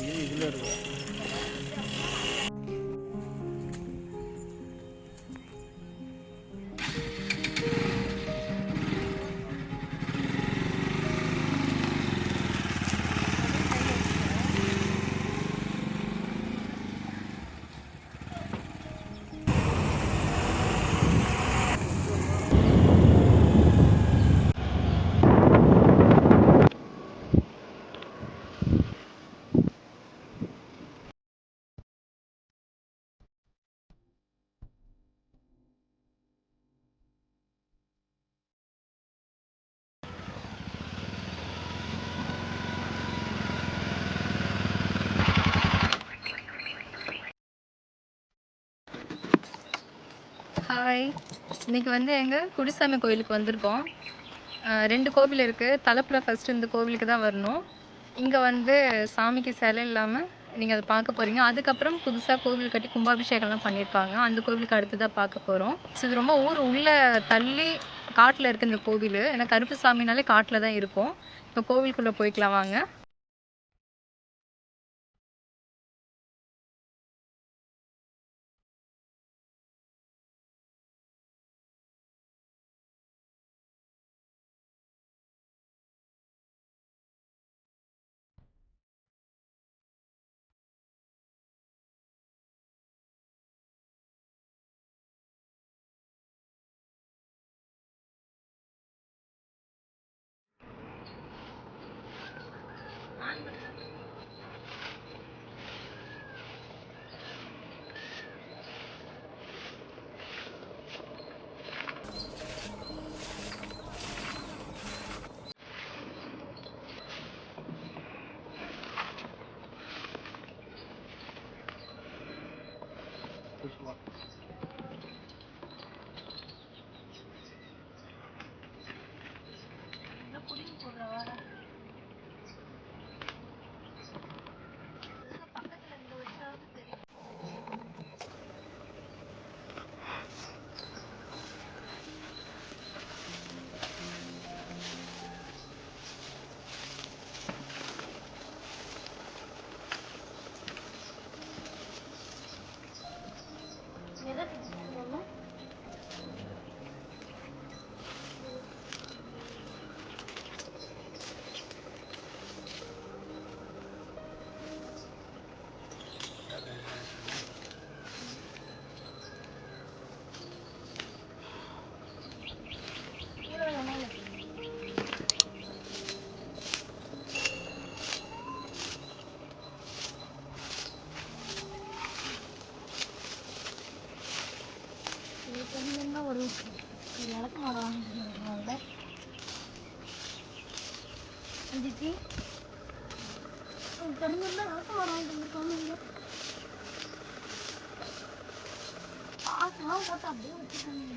இதில் இருக்கு. ஹாய், இன்றைக்கி எங்கள் குடிசாமி கோயிலுக்கு வந்திருக்கோம். 2 கோவில் இருக்குது. தலைப்புற ஃபஸ்ட்டு இந்த கோவிலுக்கு தான் வரணும். இங்கே சாமிக்கு சிலை இல்லாமல் நீங்கள் அதை பார்க்க போகிறீங்க. அதுக்கப்புறம் புதுசாக கோவில் கட்டி கும்பாபிஷேகம்லாம் பண்ணியிருக்காங்க. அந்த கோவிலுக்கு அடுத்து தான் பார்க்க போகிறோம். இது ரொம்ப ஊர் உள்ளே தள்ளி காட்டில் இருக்குது இந்த கோவில். ஏன்னா கருப்பு சாமினாலே காட்டில் தான் இருக்கும். இப்போ கோவிலுக்குள்ளே போய்க்கலாம் வாங்க. ஒரு விளக்கு மாலை வாங்கிட்டு அஞ்சிச்சு தெரிஞ்சிருந்தா விளக்கு மாலை வாங்கிட்டு வந்துருக்காங்க. காசுலாம் போட்டு அப்படியே வச்சுருக்காங்க.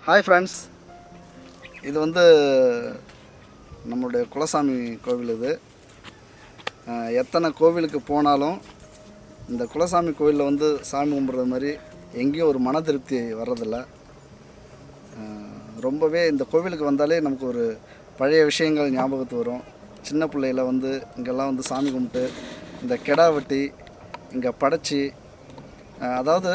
ஹாய் ஃப்ரெண்ட்ஸ், இது நம்மளுடைய குலசாமி கோவில். இது எத்தனை கோவிலுக்கு போனாலும் இந்த குலசாமி கோவிலில் சாமி கும்பிட்றது மாதிரி எங்கேயும் ஒரு மன திருப்தி வர்றதில்ல. ரொம்பவே இந்த கோவிலுக்கு வந்தாலே நமக்கு ஒரு பழைய விஷயங்கள் ஞாபகத்து வரும். சின்ன பிள்ளையில் இங்கெல்லாம் சாமி கும்பிட்டு இந்த கெடா வெட்டி இங்கே படைச்சி, அதாவது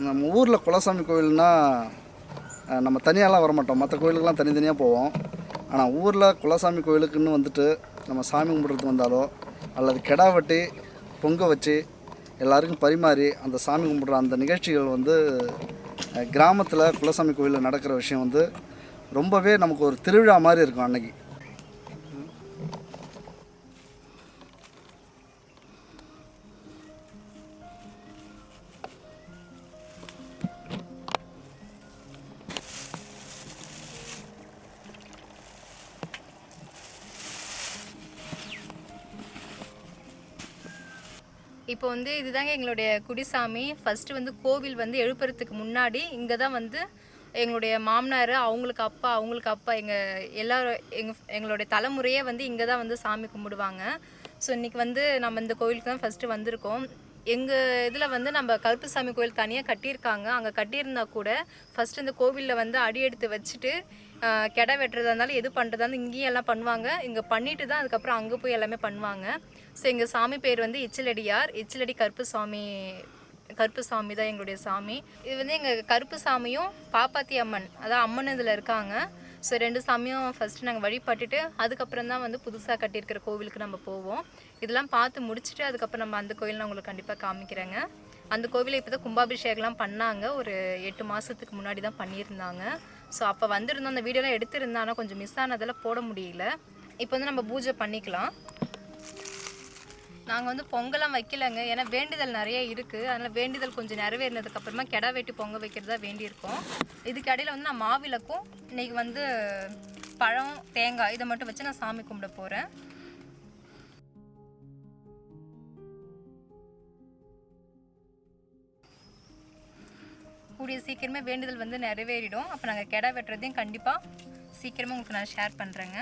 நம்ம ஊரில் குலசாமி கோவில்னால் நம்ம தனியாலாம் வரமாட்டோம், மற்ற கோவிலுக்கெலாம் தனித்தனியாக போவோம். ஆனால் ஊரில் குலசாமி கோவிலுக்குன்னு நம்ம சாமி கும்பிட்றது வந்தாலோ அல்லது கெடா வெட்டி பொங்க வச்சு எல்லாருக்கும் பரிமாறி அந்த சாமி கும்பிட்ற அந்த நிகழ்ச்சிகள் கிராமத்தில் குலசாமி கோவிலில் நடக்கிற விஷயம் ரொம்பவே நமக்கு ஒரு திருவிழா மாதிரி இருக்கும் அன்னைக்கு. இப்போ வந்து இதுதாங்க எங்களுடைய குடிசாமி. ஃபஸ்ட்டு வந்து கோவில் வந்து எழுப்புறதுக்கு முன்னாடி இங்கே தான் வந்து எங்களுடைய மாமனார், அவங்களுக்கு அப்பா எல்லாரும் எங்களுடைய தலைமுறையே வந்து இங்கே தான் வந்து சாமி கும்பிடுவாங்க. ஸோ இன்றைக்கி வந்து நம்ம இந்த கோவிலுக்கு தான் ஃபஸ்ட்டு வந்திருக்கோம். எங்கள் இதில் வந்து நம்ம கருப்புசாமி கோயில் தனியாக கட்டியிருக்காங்க. அங்கே கட்டியிருந்தா கூட ஃபஸ்ட்டு இந்த கோவிலில் வந்து அடி எடுத்து வச்சுட்டு கெடா வெட்டுறதா இருந்தாலும் எது பண்ணுறதா இருந்தாலும் இங்கேயும் எல்லாம் பண்ணுவாங்க. இங்கே பண்ணிட்டு தான் அதுக்கப்புறம் அங்கே போய் எல்லாமே பண்ணுவாங்க. ஸோ எங்கள் சாமி பேர் வந்து இச்சிலடி கருப்புசாமி தான் எங்களுடைய சாமி. இது வந்து எங்கள் கருப்பு சாமியும் பாப்பாத்தி அம்மன், அதான் அம்மன் இதில் இருக்காங்க. ஸோ 2 சாமியும் ஃபஸ்ட்டு நாங்கள் வழிபட்டுட்டு அதுக்கப்புறம் தான் வந்து புதுசாக கட்டியிருக்கிற கோவிலுக்கு நம்ம போவோம். இதெல்லாம் பார்த்து முடிச்சுட்டு அதுக்கப்புறம் நம்ம அந்த கோயில் நான் உங்களுக்கு கண்டிப்பாக காமிக்கிறேங்க. அந்த கோவிலை இப்போ தான் கும்பாபிஷேகம்லாம் பண்ணாங்க. ஒரு 8 மாதத்துக்கு முன்னாடி தான் பண்ணியிருந்தாங்க. ஸோ அப்போ வந்திருந்தோம், அந்த வீடியோலாம் எடுத்திருந்தேன். ஆனால் கொஞ்சம் மிஸ் ஆனதெல்லாம் போட முடியல. இப்போ வந்து நம்ம பூஜை பண்ணிக்கலாம். நாங்கள் வந்து பொங்கலாம் வைக்கலைங்க, ஏன்னா வேண்டுதல் நிறைய இருக்குது. அதனால் வேண்டுதல் கொஞ்சம் நிறைவேறினதுக்கப்புறமா கெடா வெட்டி பொங்க வைக்கிறதா வேண்டியிருக்கோம். இதுக்கு இடையில வந்து நான் மாவிளக்கும் இன்றைக்கி வந்து பழம் தேங்காய் இதை மட்டும் வச்சு நான் சாமி கும்பிட போகிறேன். கூடிய சீக்கிரமே வேண்டுதல் வந்து நிறைவேறிடும். அப்போ நாங்கள் கெடா வெட்டுறதையும் கண்டிப்பாக சீக்கிரமாக உங்களுக்கு நான் ஷேர் பண்ணுறேங்க.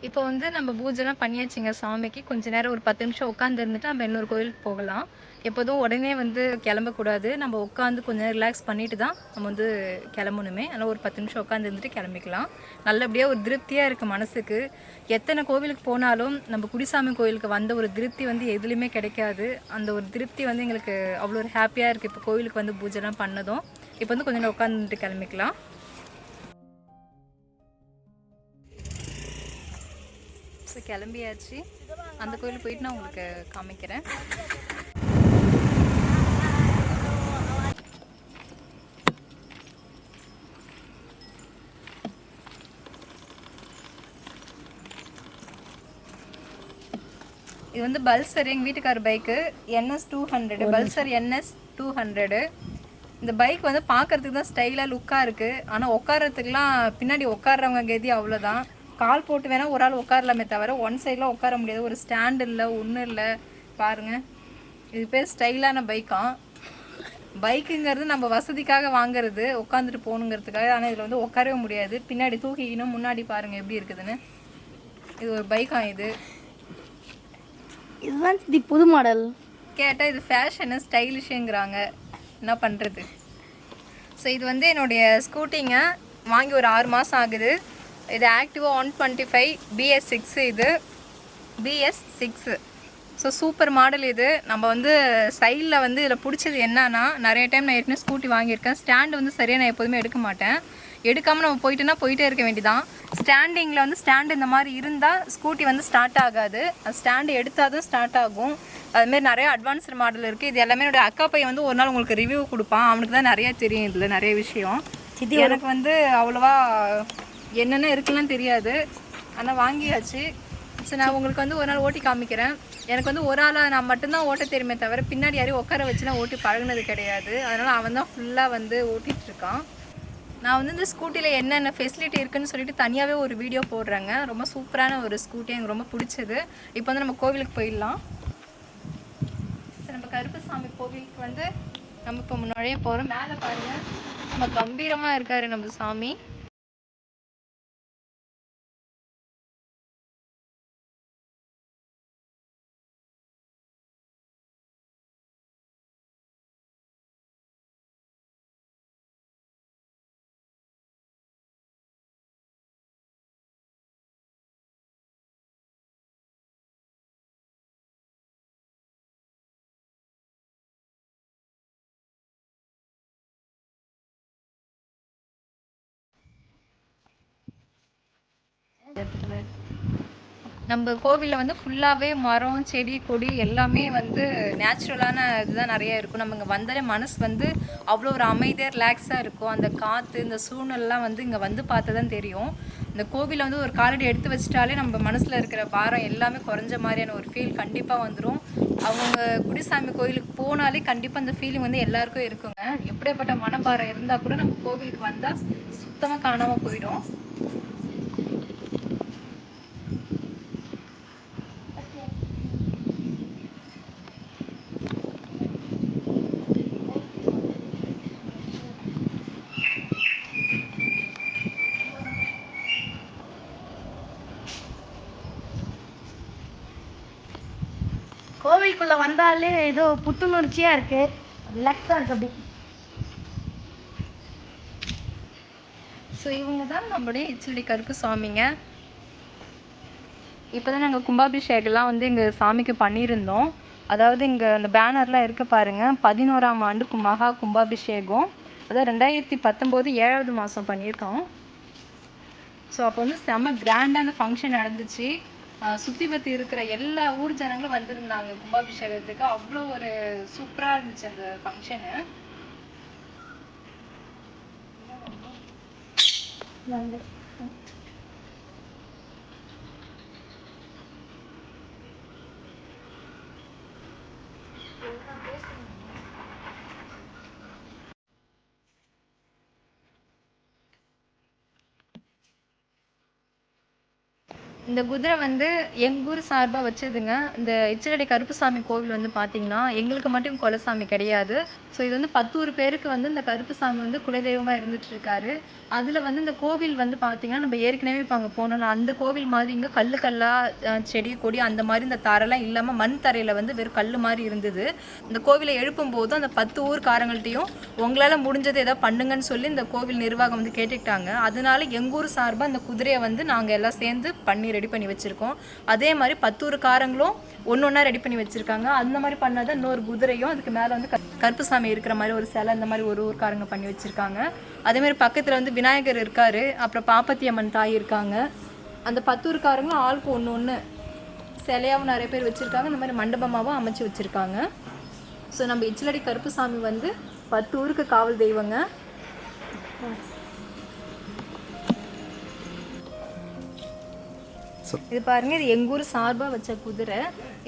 இப்போ வந்து நம்ம பூஜைலாம் பண்ணியாச்சுங்க சாமிக்கு. கொஞ்ச நேரம் ஒரு 10 நிமிஷம் உட்காந்து இருந்துட்டு நம்ம இன்னொரு கோயிலுக்கு போகலாம். எப்போதும் உடனே வந்து கிளம்பக்கூடாது. நம்ம உட்காந்து கொஞ்ச நேரம் ரிலாக்ஸ் பண்ணிட்டு தான் நம்ம வந்து கிளம்பணுமே. அதனால் ஒரு 10 நிமிஷம் உட்காந்து இருந்துட்டு கிளம்பிக்கலாம். நல்லபடியாக ஒரு திருப்தியாக இருக்குது மனசுக்கு. எத்தனை கோவிலுக்கு போனாலும் நம்ம குடிசாமி கோயிலுக்கு வந்த ஒரு திருப்தி வந்து எதுலேயுமே கிடைக்காது. அந்த ஒரு திருப்தி வந்து எங்களுக்கு அவ்வளோ ஒரு ஹாப்பியாக இருக்குது. இப்போ கோவிலுக்கு வந்து பூஜைலாம் பண்ணதும் இப்போ வந்து கொஞ்ச நேரம் உட்காந்துட்டு கிளம்பிக்கலாம். ஸோ கிளம்பியாச்சு. அந்த கோயிலுக்கு போயிட்டு நான் உங்களுக்கு காமிக்கிறேன். இது வந்து பல்சர் எங்கள் வீட்டுக்கார பைக்கு NS 200 பல்சர் NS 200. இந்த பைக் வந்து பார்க்கறதுக்கு தான் ஸ்டைலாக லுக்காக இருக்குது. ஆனால் உட்காரத்துக்குலாம் பின்னாடி உட்கார்றவங்க கதி அவ்வளோதான். கால் போட்டு வேணால் ஒரு ஆள் உட்காரலாமே தவிர ஒன் சைடில் உட்கார முடியாது. ஒரு ஸ்டாண்டு இல்லை, ஒன்றும் இல்லை. பாருங்கள், இது பேர் ஸ்டைலான பைக்காம். பைக்குங்கிறது நம்ம வசதிக்காக வாங்குறது, உட்காந்துட்டு போகணுங்கிறதுக்காக. ஆனால் இதில் வந்து உட்காரவே முடியாது. பின்னாடி தூக்கிக்கணும். முன்னாடி பாருங்கள் எப்படி இருக்குதுன்னு. இது ஒரு பைக்காம். இதுதான் சித்தி புது மாடல். கேட்டால் இது ஃபேஷனு ஸ்டைலிஷுங்கிறாங்க. என்ன பண்ணுறது? ஸோ இது வந்து என்னுடைய ஸ்கூட்டிங்க. வாங்கி ஒரு 6 மாதம் ஆகுது. இது ஆக்டிவா 125 BS6. இது BS6. ஸோ சூப்பர் மாடல் இது. நம்ம வந்து சைடில் வந்து இதில் பிடிச்சது என்னன்னா, நிறைய டைம் நான் ஏற்கனவே ஸ்கூட்டி வாங்கியிருக்கேன். ஸ்டாண்டு வந்து சரியாக நான் எப்போதுமே எடுக்க மாட்டேன். எடுக்காமல் நம்ம போயிட்டோன்னா போயிட்டே இருக்க வேண்டியதான். ஸ்டாண்டிங்கில் வந்து ஸ்டாண்டு இந்த மாதிரி இருந்தால் ஸ்கூட்டி வந்து ஸ்டார்ட் ஆகாது. அது ஸ்டாண்டு எடுத்தால் தான் ஸ்டார்ட் ஆகும். அதுமாரி நிறைய அட்வான்ஸ்டு மாடல் இருக்குது. இது எல்லாமே என்னோடய அக்கா பையன் வந்து ஒரு நாள் உங்களுக்கு ரிவ்யூ கொடுப்பான். அவனுக்கு தான் நிறையா தெரியும் இதில் நிறைய விஷயம். எனக்கு வந்து அவ்வளோவா என்னென்ன இருக்குலாம் தெரியாது. ஆனால் வாங்கியாச்சு. ஸோ நான் உங்களுக்கு வந்து ஒரு நாள் ஓட்டி காமிக்கிறேன். எனக்கு வந்து ஒரு ஆளாக நான் மட்டும்தான் ஓட்ட தெரியுமே தவிர பின்னாடி யாரையும் உட்கார வச்சுலாம் ஓட்டி பழகினது கிடையாது. அதனால் அவன் தான் ஃபுல்லாக வந்து ஓட்டிகிட்ருக்கான். நான் வந்து இந்த ஸ்கூட்டியில் என்னென்ன ஃபெசிலிட்டி இருக்குதுன்னு சொல்லிட்டு தனியாகவே ஒரு வீடியோ போடுறேங்க. ரொம்ப சூப்பரான ஒரு ஸ்கூட்டி, எனக்கு ரொம்ப பிடிச்சது. இப்போ வந்து நம்ம கோவிலுக்கு போயிடலாம். நம்ம கருப்பசாமி கோவிலுக்கு வந்து நம்ம இப்போ முன்னாடியே போகிறோம். மேலே பாருங்கள், நம்ம கம்பீரமாக இருக்கார் நம்ம சாமி. நம்ம கோவிலில் வந்து ஃபுல்லாகவே மரம், செடி, கொடி எல்லாமே வந்து நேச்சுரலான இதுதான் நிறைய இருக்கும். நம்ம இங்கே வந்தாலே மனசு வந்து அவ்வளோ ஒரு அமைதியாக ரிலாக்ஸாக இருக்கும். அந்த காற்று, இந்த சூழ்நிலாம் வந்து இங்கே வந்து பார்த்து தான் தெரியும். இந்த கோவிலில் வந்து ஒரு காலடி எடுத்து வச்சிட்டாலே நம்ம மனசில் இருக்கிற பாரம் எல்லாமே குறைஞ்ச மாதிரியான ஒரு ஃபீல் கண்டிப்பாக வந்துடும். அவங்க குடிசாமி கோயிலுக்கு போனாலே கண்டிப்பாக அந்த ஃபீலிங் வந்து எல்லாருக்கும் இருக்குங்க. எப்படியாப்பட்ட மனபாரம் இருந்தால் கூட நம்ம கோவிலுக்கு வந்தால் சுத்தமாக காணாமல் போயிடும். கோவிலுக்குள்ள வந்தாலே ஏதோ புத்துணர்ச்சியா இருக்கு, ரிலாக்ஸா இருக்கு அப்படி. ஸோ இவங்க தான் நம்மளுடைய HLD கருப்பு சாமிங்க. இப்போ தான் நாங்கள் கும்பாபிஷேகம்லாம் வந்து எங்கள் சாமிக்கு பண்ணியிருந்தோம். அதாவது இங்கே அந்த பேனர்லாம் இருக்க பாருங்கள், 11ஆம் ஆண்டு மகா கும்பாபிஷேகம். அதான் 2019 7வது மாதம் பண்ணியிருக்கோம். ஸோ அப்போ வந்து செம்ம கிராண்டாக அந்த ஃபங்க்ஷன் நடந்துச்சு. சுற்றி பற்றி இருக்கிற எல்லா ஊர் ஜனங்களும் வந்திருந்தாங்க கும்பாபிஷேகத்துக்கு. அவ்வளோ ஒரு சூப்பராக இருந்துச்சு அந்த ஃபங்க்ஷனு. இந்த குதிரை வந்து எங்கள் ஊர் சார்பாக வச்சதுங்க. இந்த இச்சலடி கருப்புசாமி கோவில் வந்து பார்த்தீங்கன்னா, எங்களுக்கு மட்டும் குலசாமி கிடையாது. ஸோ இது வந்து 10 ஊர் பேருக்கு வந்து இந்த கருப்புசாமி வந்து குலதெய்வமாக இருந்துட்டுருக்காரு. அதில் வந்து இந்த கோவில் வந்து பார்த்தீங்கன்னா, நம்ம ஏற்கனவே இப்போ அங்கே போனோம்னா, அந்த கோவில் மாதிரி இங்கே கல்லு கல்லா செடி, கொடி அந்த மாரி இந்த தரைலாம் இல்லாம மண் தரையில வந்து வெறும் கல்லு மாரி இருந்தது. இந்த கோவிலை எழுப்பும்போது அந்த 10 ஊர்க்காரங்கள்ட்டயும் உங்களால முடிஞ்சது ஏதாவது பண்ணுங்கன்னு சொல்லி இந்த கோவில் நிர்வாகம் வந்து கேட்டுக்கிட்டாங்க. அதனால எங்க ஊர் சார்பா அந்த குதிரையை வந்து நாங்க எல்லாம் சேர்ந்து ரெடி பண்ணி வச்சிருக்கோம். அதே மாதிரி 10 ஊர்க்காரங்களும் ஒன்னொன்னா ரெடி பண்ணி வச்சிருக்காங்க. அந்த மாதிரி பண்ணாதான் இன்னொரு குதிரையும் அதுக்கு மேல வந்து கருப்புசாமி இருக்கிற மாதிரி ஒரு சிலை இந்த மாதிரி ஒரு ஊர்க்காரங்க பண்ணி வச்சிருக்காங்க. அதே மாதிரி பக்கத்துல வந்து விநாயகர் இருக்காரு, அப்புறம் பாப்பத்தி அம்மன் தாய் இருக்காங்க. அந்த 10 ஊர்க்காரங்களும் ஆளுக்கு ஒன்று சிலையாவும் நிறைய பேர் வச்சுருக்காங்க, இந்த மாதிரி மண்டபமாகவும் அமைச்சு வச்சுருக்காங்க. ஸோ நம்ம இச்சலடி கருப்புசாமி வந்து 10 ஊருக்கு காவல் தெய்வங்க. இது பாருங்கள், இது எங்கள் ஊர் சார்பாக வச்ச குதிரை.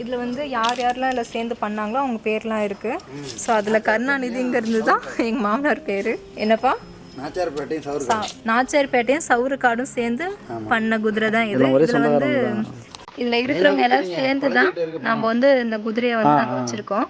இதில் வந்து யார் யாரெல்லாம் இதில் சேர்ந்து பண்ணாங்களோ அவங்க பேர்லாம் இருக்குது. ஸோ அதில் கருணாநிதிங்கிறது தான் எங்கள் மாமனார் பேர். என்னப்பா? நாச்சியார்பேட்டையும் சவுறுக்காடும் சேர்ந்து பண்ண குதிரை தான் இது. இதில் வந்து இதில் இருக்கிறவங்க எல்லாம் சேர்ந்து தான் நம்ம வந்து இந்த குதிரையை வந்து நாங்கள் வச்சுருக்கோம்.